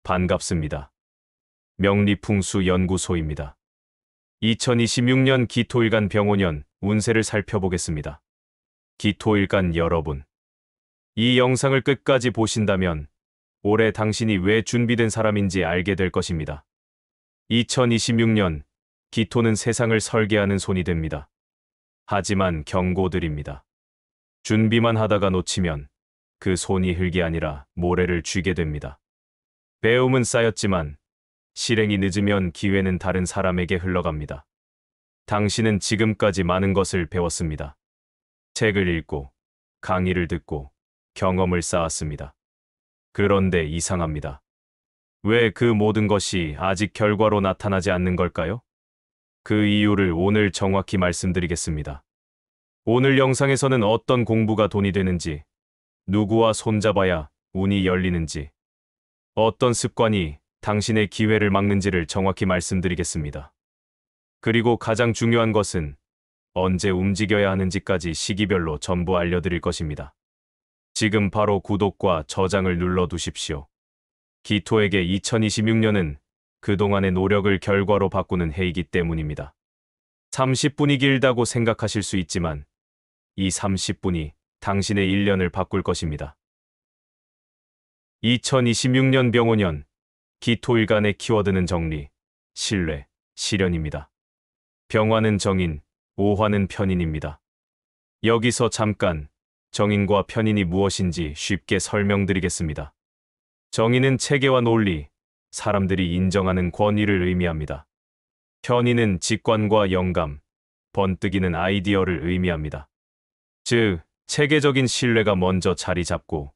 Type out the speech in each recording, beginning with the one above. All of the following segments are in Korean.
반갑습니다. 명리풍수연구소입니다. 2026년 기토일간 병오년 운세를 살펴보겠습니다. 기토일간 여러분, 이 영상을 끝까지 보신다면 올해 당신이 왜 준비된 사람인지 알게 될 것입니다. 2026년 기토는 세상을 설계하는 손이 됩니다. 하지만 경고드립니다. 준비만 하다가 놓치면 그 손이 흙이 아니라 모래를 쥐게 됩니다. 배움은 쌓였지만 실행이 늦으면 기회는 다른 사람에게 흘러갑니다. 당신은 지금까지 많은 것을 배웠습니다. 책을 읽고 강의를 듣고 경험을 쌓았습니다. 그런데 이상합니다. 왜 그 모든 것이 아직 결과로 나타나지 않는 걸까요? 그 이유를 오늘 정확히 말씀드리겠습니다. 오늘 영상에서는 어떤 공부가 돈이 되는지, 누구와 손잡아야 운이 열리는지, 어떤 습관이 당신의 기회를 막는지를 정확히 말씀드리겠습니다. 그리고 가장 중요한 것은 언제 움직여야 하는지까지 시기별로 전부 알려드릴 것입니다. 지금 바로 구독과 저장을 눌러두십시오. 기토에게 2026년은 그동안의 노력을 결과로 바꾸는 해이기 때문입니다. 30분이 길다고 생각하실 수 있지만 이 30분이 당신의 1년을 바꿀 것입니다. 2026년 병오년 기토일간의 키워드는 정리, 신뢰, 실현입니다. 병화는 정인, 오화는 편인입니다. 여기서 잠깐 정인과 편인이 무엇인지 쉽게 설명드리겠습니다. 정인은 체계와 논리, 사람들이 인정하는 권위를 의미합니다. 편인은 직관과 영감, 번뜩이는 아이디어를 의미합니다. 즉, 체계적인 신뢰가 먼저 자리 잡고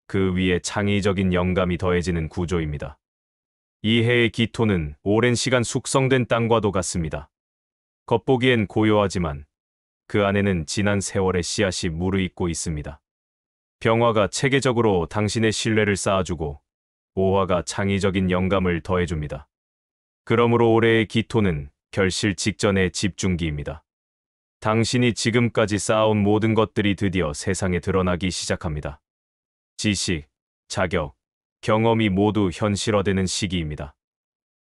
그 위에 창의적인 영감이 더해지는 구조입니다. 이 해의 기토는 오랜 시간 숙성된 땅과도 같습니다. 겉보기엔 고요하지만 그 안에는 지난 세월의 씨앗이 무르익고 있습니다. 병화가 체계적으로 당신의 신뢰를 쌓아주고 오화가 창의적인 영감을 더해줍니다. 그러므로 올해의 기토는 결실 직전의 집중기입니다. 당신이 지금까지 쌓아온 모든 것들이 드디어 세상에 드러나기 시작합니다. 지식, 자격, 경험이 모두 현실화되는 시기입니다.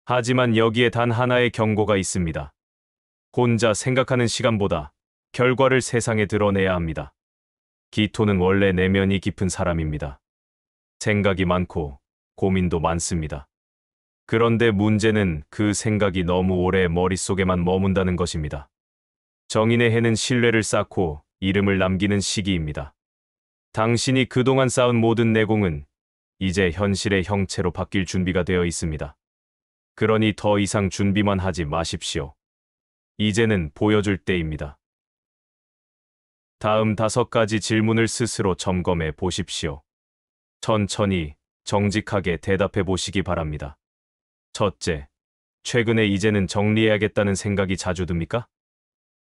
하지만 여기에 단 하나의 경고가 있습니다. 혼자 생각하는 시간보다 결과를 세상에 드러내야 합니다. 기토는 원래 내면이 깊은 사람입니다. 생각이 많고 고민도 많습니다. 그런데 문제는 그 생각이 너무 오래 머릿속에만 머문다는 것입니다. 정인의 해는 신뢰를 쌓고 이름을 남기는 시기입니다. 당신이 그동안 쌓은 모든 내공은 이제 현실의 형체로 바뀔 준비가 되어 있습니다. 그러니 더 이상 준비만 하지 마십시오. 이제는 보여줄 때입니다. 다음 5가지 질문을 스스로 점검해 보십시오. 천천히, 정직하게 대답해 보시기 바랍니다. 첫째, 최근에 이제는 정리해야겠다는 생각이 자주 듭니까?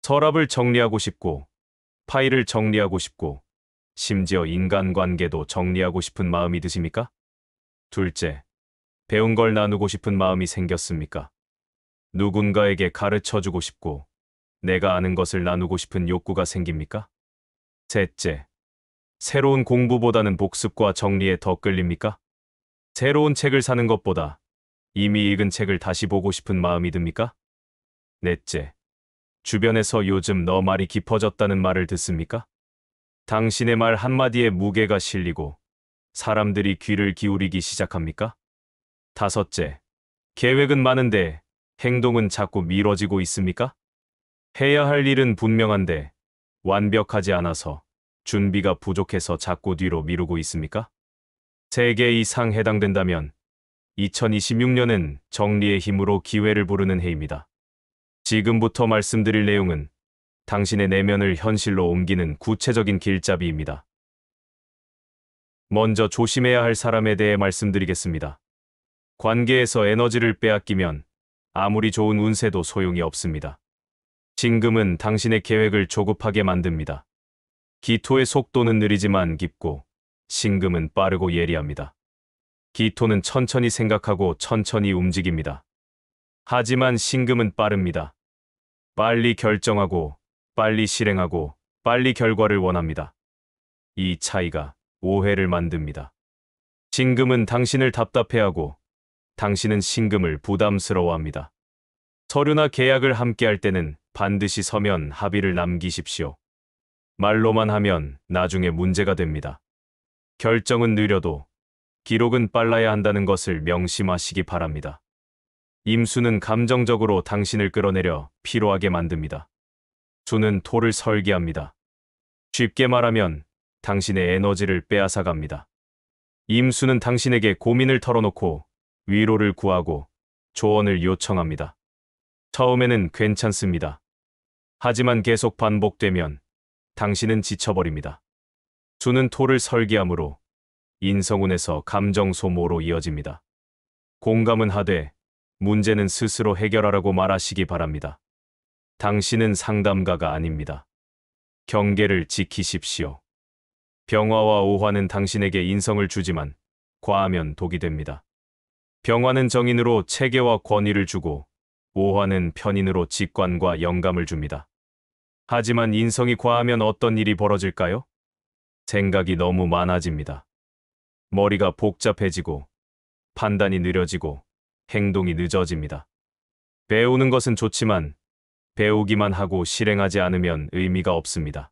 서랍을 정리하고 싶고, 파일을 정리하고 싶고, 심지어 인간관계도 정리하고 싶은 마음이 드십니까? 둘째, 배운 걸 나누고 싶은 마음이 생겼습니까? 누군가에게 가르쳐주고 싶고, 내가 아는 것을 나누고 싶은 욕구가 생깁니까? 셋째, 새로운 공부보다는 복습과 정리에 더 끌립니까? 새로운 책을 사는 것보다 이미 읽은 책을 다시 보고 싶은 마음이 듭니까? 넷째, 주변에서 요즘 너 말이 깊어졌다는 말을 듣습니까? 당신의 말 한마디에 무게가 실리고 사람들이 귀를 기울이기 시작합니까? 다섯째, 계획은 많은데 행동은 자꾸 미뤄지고 있습니까? 해야 할 일은 분명한데 완벽하지 않아서 준비가 부족해서 자꾸 뒤로 미루고 있습니까? 3개 이상 해당된다면 2026년은 정리의 힘으로 기회를 부르는 해입니다. 지금부터 말씀드릴 내용은 당신의 내면을 현실로 옮기는 구체적인 길잡이입니다. 먼저 조심해야 할 사람에 대해 말씀드리겠습니다. 관계에서 에너지를 빼앗기면 아무리 좋은 운세도 소용이 없습니다. 진금은 당신의 계획을 조급하게 만듭니다. 기토의 속도는 느리지만 깊고 신금은 빠르고 예리합니다. 기토는 천천히 생각하고 천천히 움직입니다. 하지만 신금은 빠릅니다. 빨리 결정하고 빨리 실행하고 빨리 결과를 원합니다. 이 차이가 오해를 만듭니다. 신금은 당신을 답답해하고 당신은 신금을 부담스러워합니다. 서류나 계약을 함께 할 때는 반드시 서면 합의를 남기십시오. 말로만 하면 나중에 문제가 됩니다. 결정은 느려도 기록은 빨라야 한다는 것을 명심하시기 바랍니다. 임수는 감정적으로 당신을 끌어내려 피로하게 만듭니다. 수는 토를 설계합니다. 쉽게 말하면 당신의 에너지를 빼앗아갑니다. 임수는 당신에게 고민을 털어놓고 위로를 구하고 조언을 요청합니다. 처음에는 괜찮습니다. 하지만 계속 반복되면 당신은 지쳐버립니다. 수는 토를 설계하므로 인성운에서 감정 소모로 이어집니다. 공감은 하되 문제는 스스로 해결하라고 말하시기 바랍니다. 당신은 상담가가 아닙니다. 경계를 지키십시오. 병화와 오화는 당신에게 인성을 주지만 과하면 독이 됩니다. 병화는 정인으로 체계와 권위를 주고 오화는 편인으로 직관과 영감을 줍니다. 하지만 인성이 과하면 어떤 일이 벌어질까요? 생각이 너무 많아집니다. 머리가 복잡해지고 판단이 느려지고 행동이 늦어집니다. 배우는 것은 좋지만 배우기만 하고 실행하지 않으면 의미가 없습니다.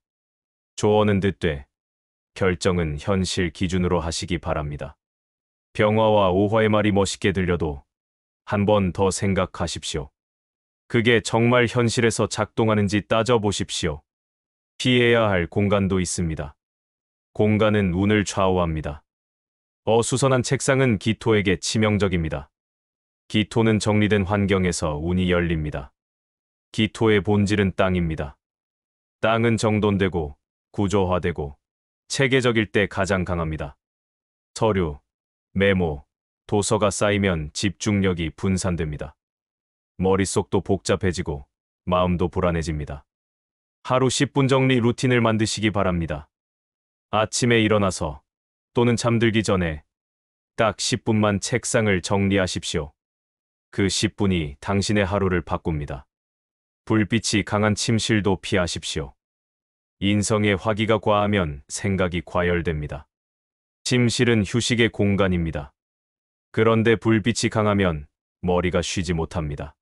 조언은 듣되 결정은 현실 기준으로 하시기 바랍니다. 병화와 오화의 말이 멋있게 들려도 한 번 더 생각하십시오. 그게 정말 현실에서 작동하는지 따져보십시오. 피해야 할 공간도 있습니다. 공간은 운을 좌우합니다. 어수선한 책상은 기토에게 치명적입니다. 기토는 정리된 환경에서 운이 열립니다. 기토의 본질은 땅입니다. 땅은 정돈되고 구조화되고 체계적일 때 가장 강합니다. 서류, 메모, 도서가 쌓이면 집중력이 분산됩니다. 머릿속도 복잡해지고 마음도 불안해집니다. 하루 10분 정리 루틴을 만드시기 바랍니다. 아침에 일어나서 또는 잠들기 전에 딱 10분만 책상을 정리하십시오. 그 10분이 당신의 하루를 바꿉니다. 불빛이 강한 침실도 피하십시오. 인성의 화기가 과하면 생각이 과열됩니다. 침실은 휴식의 공간입니다. 그런데 불빛이 강하면 머리가 쉬지 못합니다.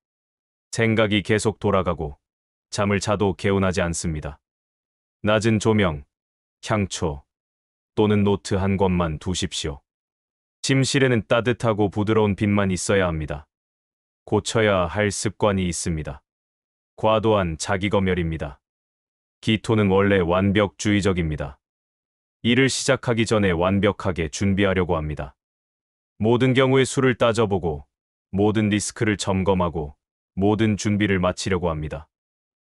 생각이 계속 돌아가고 잠을 자도 개운하지 않습니다. 낮은 조명, 향초 또는 노트 한 권만 두십시오. 침실에는 따뜻하고 부드러운 빛만 있어야 합니다. 고쳐야 할 습관이 있습니다. 과도한 자기검열입니다. 기토는 원래 완벽주의적입니다. 일을 시작하기 전에 완벽하게 준비하려고 합니다. 모든 경우의 수를 따져보고 모든 리스크를 점검하고 모든 준비를 마치려고 합니다.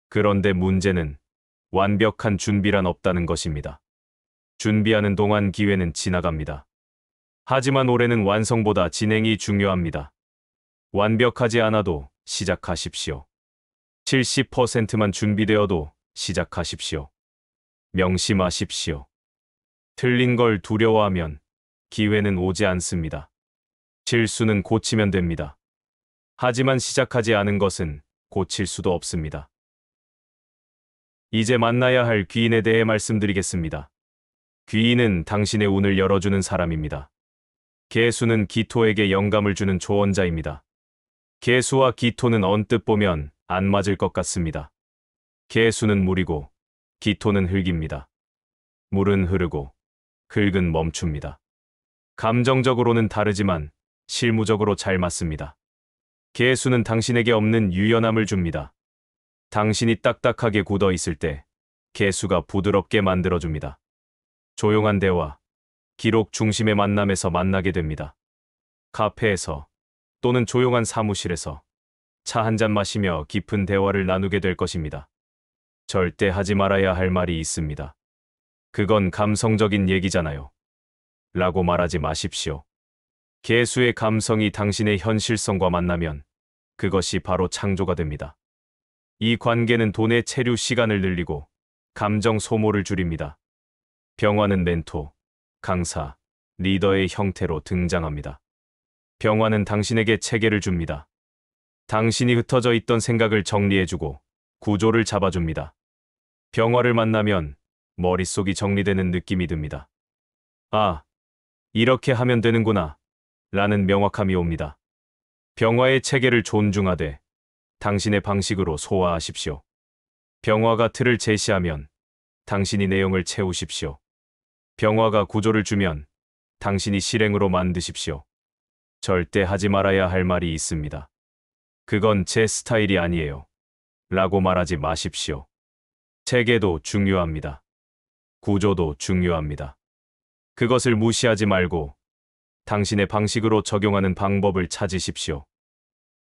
그런데 문제는 완벽한 준비란 없다는 것입니다. 준비하는 동안 기회는 지나갑니다. 하지만 올해는 완성보다 진행이 중요합니다. 완벽하지 않아도 시작하십시오. 70%만 준비되어도 시작하십시오. 명심하십시오. 틀린 걸 두려워하면 기회는 오지 않습니다. 실수는 고치면 됩니다. 하지만 시작하지 않은 것은 고칠 수도 없습니다. 이제 만나야 할 귀인에 대해 말씀드리겠습니다. 귀인은 당신의 운을 열어주는 사람입니다. 개수는 기토에게 영감을 주는 조언자입니다. 개수와 기토는 언뜻 보면 안 맞을 것 같습니다. 개수는 물이고 기토는 흙입니다. 물은 흐르고 흙은 멈춥니다. 감정적으로는 다르지만 실무적으로 잘 맞습니다. 개수는 당신에게 없는 유연함을 줍니다. 당신이 딱딱하게 굳어 있을 때 개수가 부드럽게 만들어줍니다. 조용한 대화, 기록 중심의 만남에서 만나게 됩니다. 카페에서 또는 조용한 사무실에서 차 한 잔 마시며 깊은 대화를 나누게 될 것입니다. 절대 하지 말아야 할 말이 있습니다. 그건 감성적인 얘기잖아요. 라고 말하지 마십시오. 개수의 감성이 당신의 현실성과 만나면 그것이 바로 창조가 됩니다. 이 관계는 돈의 체류 시간을 늘리고 감정 소모를 줄입니다. 병화는 멘토, 강사, 리더의 형태로 등장합니다. 병화는 당신에게 체계를 줍니다. 당신이 흩어져 있던 생각을 정리해주고 구조를 잡아줍니다. 병화를 만나면 머릿속이 정리되는 느낌이 듭니다. 아, 이렇게 하면 되는구나 라는 명확함이 옵니다. 병화의 체계를 존중하되 당신의 방식으로 소화하십시오. 병화가 틀을 제시하면 당신이 내용을 채우십시오. 병화가 구조를 주면 당신이 실행으로 만드십시오. 절대 하지 말아야 할 말이 있습니다. 그건 제 스타일이 아니에요. 라고 말하지 마십시오. 체계도 중요합니다. 구조도 중요합니다. 그것을 무시하지 말고 당신의 방식으로 적용하는 방법을 찾으십시오.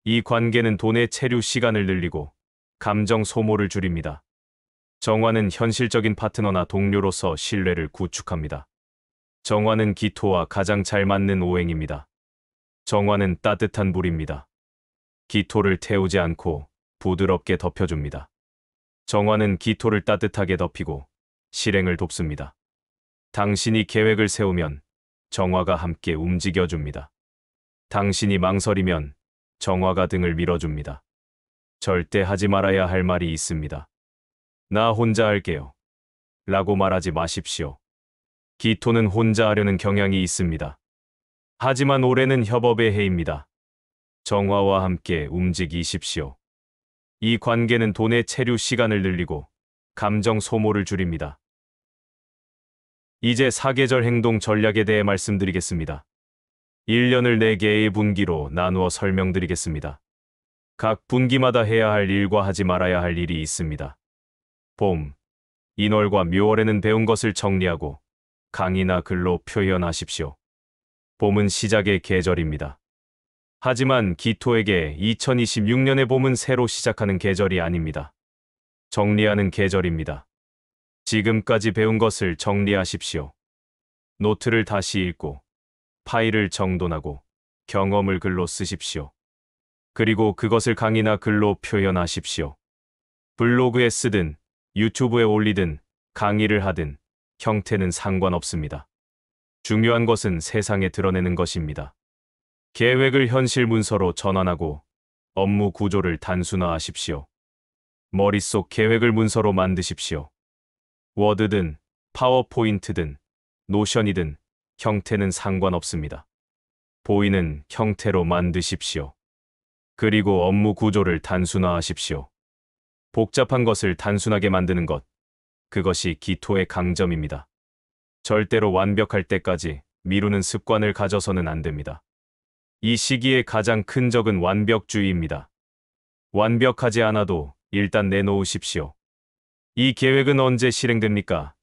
이 관계는 돈의 체류 시간을 늘리고 감정 소모를 줄입니다. 정화는 현실적인 파트너나 동료로서 신뢰를 구축합니다. 정화는 기토와 가장 잘 맞는 오행입니다. 정화는 따뜻한 불입니다. 기토를 태우지 않고 부드럽게 덮여줍니다. 정화는 기토를 따뜻하게 덮이고 실행을 돕습니다. 당신이 계획을 세우면 정화가 함께 움직여줍니다. 당신이 망설이면 정화가 등을 밀어줍니다. 절대 하지 말아야 할 말이 있습니다. 나 혼자 할게요. 라고 말하지 마십시오. 기토는 혼자 하려는 경향이 있습니다. 하지만 올해는 협업의 해입니다. 정화와 함께 움직이십시오. 이 관계는 돈의 체류 시간을 늘리고 감정 소모를 줄입니다. 이제 사계절 행동 전략에 대해 말씀드리겠습니다. 1년을 4개의 분기로 나누어 설명드리겠습니다. 각 분기마다 해야 할 일과 하지 말아야 할 일이 있습니다. 봄, 인월과 묘월에는 배운 것을 정리하고 강의나 글로 표현하십시오. 봄은 시작의 계절입니다. 하지만 기토에게 2026년의 봄은 새로 시작하는 계절이 아닙니다. 정리하는 계절입니다. 지금까지 배운 것을 정리하십시오. 노트를 다시 읽고 파일을 정돈하고 경험을 글로 쓰십시오. 그리고 그것을 강의나 글로 표현하십시오. 블로그에 쓰든 유튜브에 올리든 강의를 하든 형태는 상관없습니다. 중요한 것은 세상에 드러내는 것입니다. 계획을 현실 문서로 전환하고 업무 구조를 단순화하십시오. 머릿속 계획을 문서로 만드십시오. 워드든 파워포인트든 노션이든 형태는 상관없습니다. 보이는 형태로 만드십시오. 그리고 업무 구조를 단순화하십시오. 복잡한 것을 단순하게 만드는 것, 그것이 기토의 강점입니다. 절대로 완벽할 때까지 미루는 습관을 가져서는 안 됩니다. 이 시기의 가장 큰 적은 완벽주의입니다. 완벽하지 않아도 일단 내놓으십시오. 이 계획은 언제 실행됩니까?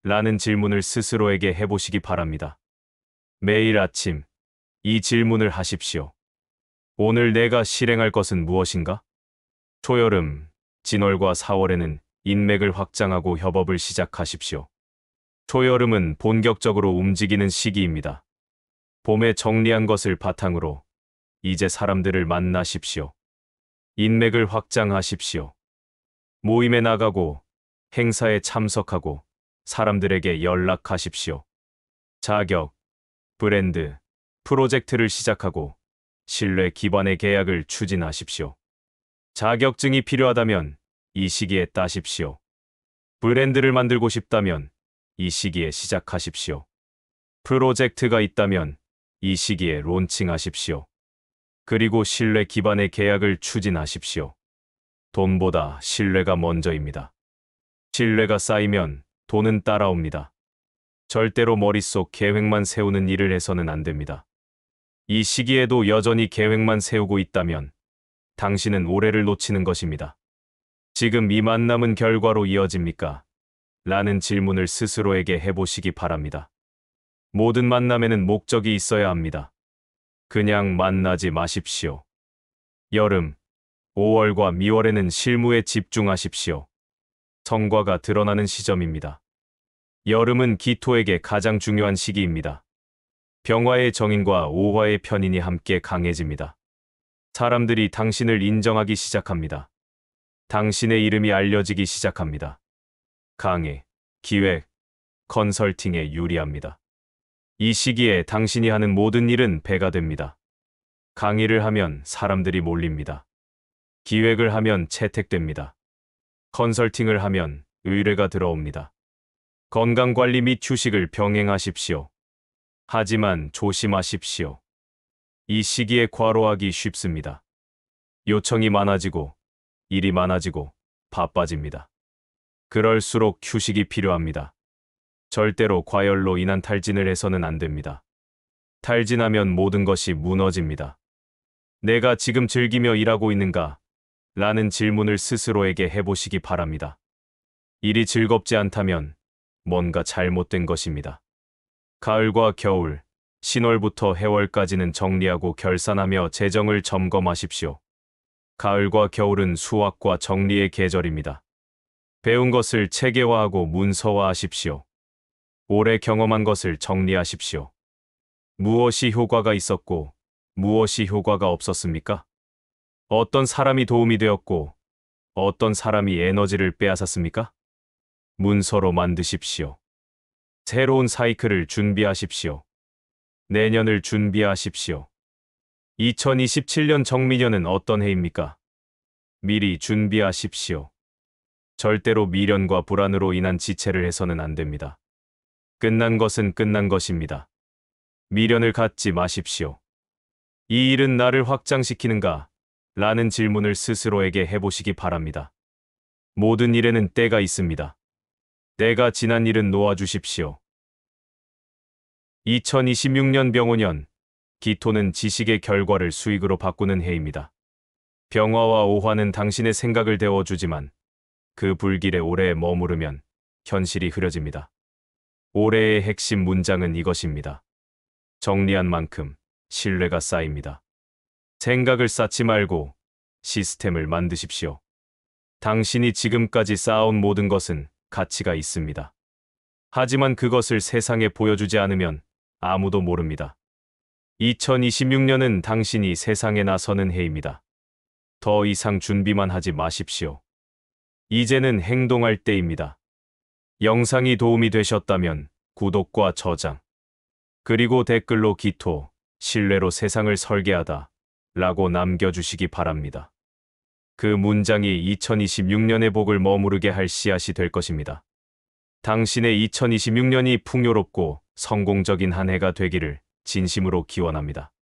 라는 질문을 스스로에게 해보시기 바랍니다. 매일 아침 이 질문을 하십시오. 오늘 내가 실행할 것은 무엇인가? 초여름, 진월과 4월에는 인맥을 확장하고 협업을 시작하십시오. 초여름은 본격적으로 움직이는 시기입니다. 봄에 정리한 것을 바탕으로 이제 사람들을 만나십시오. 인맥을 확장하십시오. 모임에 나가고 행사에 참석하고 사람들에게 연락하십시오. 자격, 브랜드, 프로젝트를 시작하고 신뢰 기반의 계약을 추진하십시오. 자격증이 필요하다면 이 시기에 따십시오. 브랜드를 만들고 싶다면 이 시기에 시작하십시오. 프로젝트가 있다면 이 시기에 론칭하십시오. 그리고 신뢰 기반의 계약을 추진하십시오. 돈보다 신뢰가 먼저입니다. 신뢰가 쌓이면 돈은 따라옵니다. 절대로 머릿속 계획만 세우는 일을 해서는 안 됩니다. 이 시기에도 여전히 계획만 세우고 있다면 당신은 올해를 놓치는 것입니다. 지금 이 만남은 결과로 이어집니까? 라는 질문을 스스로에게 해보시기 바랍니다. 모든 만남에는 목적이 있어야 합니다. 그냥 만나지 마십시오. 여름, 5월과 미월에는 실무에 집중하십시오. 성과가 드러나는 시점입니다. 여름은 기토에게 가장 중요한 시기입니다. 병화의 정인과 오화의 편인이 함께 강해집니다. 사람들이 당신을 인정하기 시작합니다. 당신의 이름이 알려지기 시작합니다. 강의, 기획, 컨설팅에 유리합니다. 이 시기에 당신이 하는 모든 일은 배가 됩니다. 강의를 하면 사람들이 몰립니다. 기획을 하면 채택됩니다. 컨설팅을 하면 의뢰가 들어옵니다. 건강관리 및 휴식을 병행하십시오. 하지만 조심하십시오. 이 시기에 과로하기 쉽습니다. 요청이 많아지고 일이 많아지고 바빠집니다. 그럴수록 휴식이 필요합니다. 절대로 과열로 인한 탈진을 해서는 안 됩니다. 탈진하면 모든 것이 무너집니다. 내가 지금 즐기며 일하고 있는가? 라는 질문을 스스로에게 해보시기 바랍니다. 일이 즐겁지 않다면 뭔가 잘못된 것입니다. 가을과 겨울, 신월부터 해월까지는 정리하고 결산하며 재정을 점검하십시오. 가을과 겨울은 수확과 정리의 계절입니다. 배운 것을 체계화하고 문서화하십시오. 올해 경험한 것을 정리하십시오. 무엇이 효과가 있었고 무엇이 효과가 없었습니까? 어떤 사람이 도움이 되었고 어떤 사람이 에너지를 빼앗았습니까? 문서로 만드십시오. 새로운 사이클을 준비하십시오. 내년을 준비하십시오. 2027년 정미년은 어떤 해입니까? 미리 준비하십시오. 절대로 미련과 불안으로 인한 지체를 해서는 안 됩니다. 끝난 것은 끝난 것입니다. 미련을 갖지 마십시오. 이 일은 나를 확장시키는가? 라는 질문을 스스로에게 해보시기 바랍니다. 모든 일에는 때가 있습니다. 때가 지난 일은 놓아주십시오. 2026년 병오년, 기토는 지식의 결과를 수익으로 바꾸는 해입니다. 병화와 오화는 당신의 생각을 데워주지만 그 불길에 오래 머무르면 현실이 흐려집니다. 올해의 핵심 문장은 이것입니다. 정리한 만큼 신뢰가 쌓입니다. 생각을 쌓지 말고 시스템을 만드십시오. 당신이 지금까지 쌓아온 모든 것은 가치가 있습니다. 하지만 그것을 세상에 보여주지 않으면 아무도 모릅니다. 2026년은 당신이 세상에 나서는 해입니다. 더 이상 준비만 하지 마십시오. 이제는 행동할 때입니다. 영상이 도움이 되셨다면 구독과 저장, 그리고 댓글로 기토, 신뢰로 세상을 설계하다 라고 남겨주시기 바랍니다. 그 문장이 2026년의 복을 머무르게 할 씨앗이 될 것입니다. 당신의 2026년이 풍요롭고 성공적인 한 해가 되기를 진심으로 기원합니다.